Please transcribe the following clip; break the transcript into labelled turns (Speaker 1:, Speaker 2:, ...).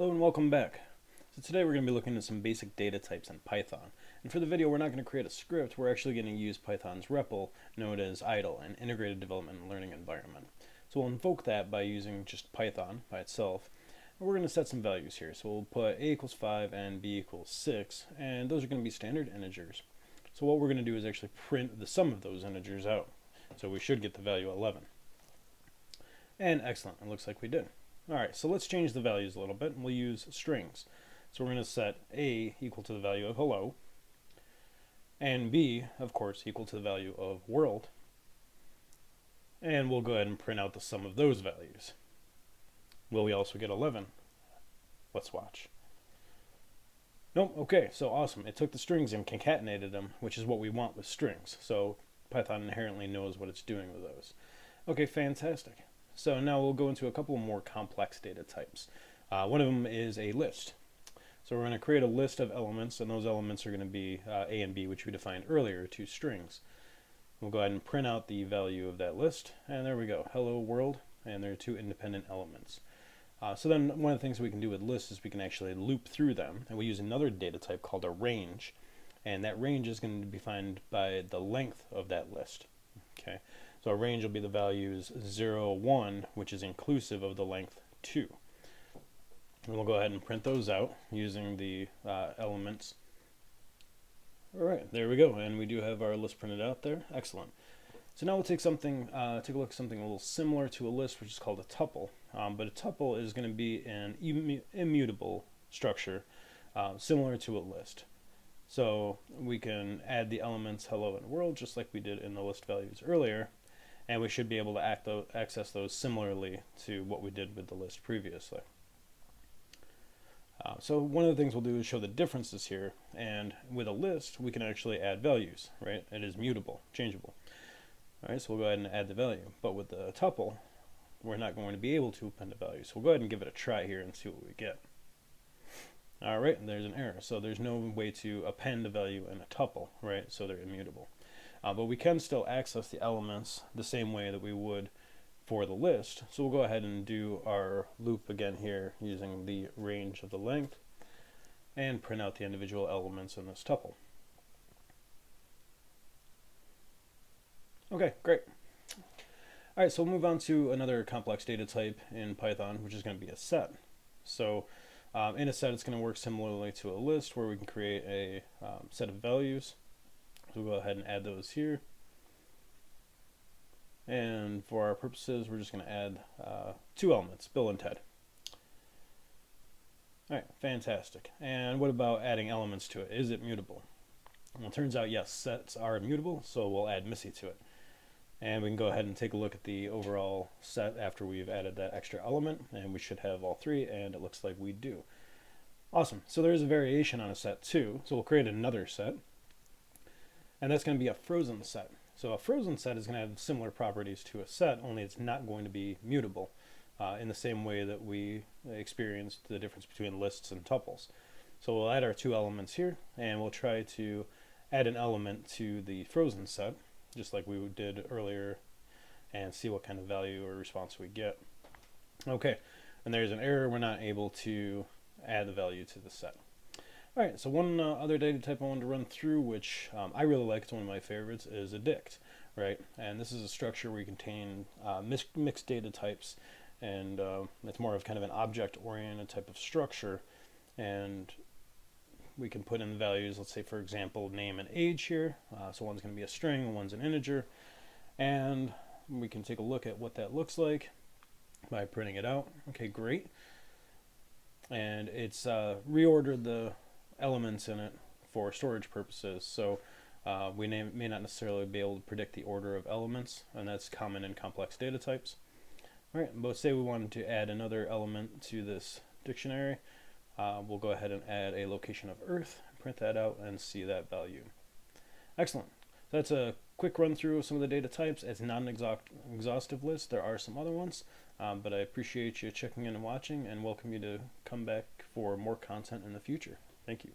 Speaker 1: Hello and welcome back. So today we're going to be looking at some basic data types in Python. And for the video we're not going to create a script, we're actually going to use Python's REPL known as IDLE, an Integrated Development and Learning Environment. So we'll invoke that by using just Python by itself. And we're going to set some values here. So we'll put a equals 5 and b equals 6, and those are going to be standard integers. So what we're going to do is actually print the sum of those integers out. So we should get the value 11. And excellent, it looks like we did. Alright, so let's change the values a little bit, and we'll use strings. So we're going to set a equal to the value of hello, and b, of course, equal to the value of world, and we'll go ahead and print out the sum of those values. Will we also get 11? Let's watch. Nope, okay, so awesome. It took the strings and concatenated them, which is what we want with strings. So Python inherently knows what it's doing with those. Okay, fantastic. So now we'll go into a couple more complex data types. One of them is a list. So we're going to create a list of elements, and those elements are going to be A and B, which we defined earlier, two strings. We'll go ahead and print out the value of that list, and there we go, hello world, and there are two independent elements. So then one of the things we can do with lists is we can actually loop through them, and we use another data type called a range, and that range is going to be defined by the length of that list. Okay. So a range will be the values 0, 1, which is inclusive of the length 2. And we'll go ahead and print those out using the elements. Alright, there we go, and we do have our list printed out there. Excellent. So now we'll take a look at something a little similar to a list, which is called a tuple. But a tuple is going to be an immutable structure, similar to a list. So we can add the elements hello and world, just like we did in the list values earlier. And we should be able to access those similarly to what we did with the list previously. So one of the things we'll do is show the differences here, and with a list we can actually add values, right? It is mutable, changeable. Alright, so we'll go ahead and add the value, but with the tuple we're not going to be able to append a value, so we'll go ahead and give it a try here and see what we get. Alright, and there's an error, so there's no way to append a value in a tuple, right? So they're immutable. But we can still access the elements the same way that we would for the list. So we'll go ahead and do our loop again here using the range of the length and print out the individual elements in this tuple. Okay, great. Alright, so we'll move on to another complex data type in Python, which is going to be a set. So in a set it's going to work similarly to a list where we can create a set of values. So we'll go ahead and add those here. And for our purposes, we're just going to add two elements, Bill and Ted. Alright, fantastic. And what about adding elements to it? Is it mutable? Well, it turns out yes, sets are immutable, so we'll add Missy to it. And we can go ahead and take a look at the overall set after we've added that extra element, and we should have all three, and it looks like we do. Awesome. So there's a variation on a set too, so we'll create another set. And that's going to be a frozen set. So a frozen set is going to have similar properties to a set, only it's not going to be mutable in the same way that we experienced the difference between lists and tuples. So we'll add our two elements here, and we'll try to add an element to the frozen set, just like we did earlier, and see what kind of value or response we get. Okay, and there's an error. We're not able to add the value to the set. Alright, so one other data type I wanted to run through, which I really like, it's one of my favorites, is a dict, right? And this is a structure where you contain mixed data types, and it's more of kind of an object-oriented type of structure, and we can put in values, let's say for example, name and age here, so one's going to be a string, one's an integer, and we can take a look at what that looks like by printing it out. Okay, great. And it's reordered the elements in it for storage purposes, so we may not necessarily be able to predict the order of elements, and that's common in complex data types. Alright, but say we wanted to add another element to this dictionary, we'll go ahead and add a location of Earth, print that out, and see that value. Excellent. So that's a quick run through of some of the data types. It's not an exhaustive list, there are some other ones, but I appreciate you checking in and watching, and welcome you to come back for more content in the future. Thank you.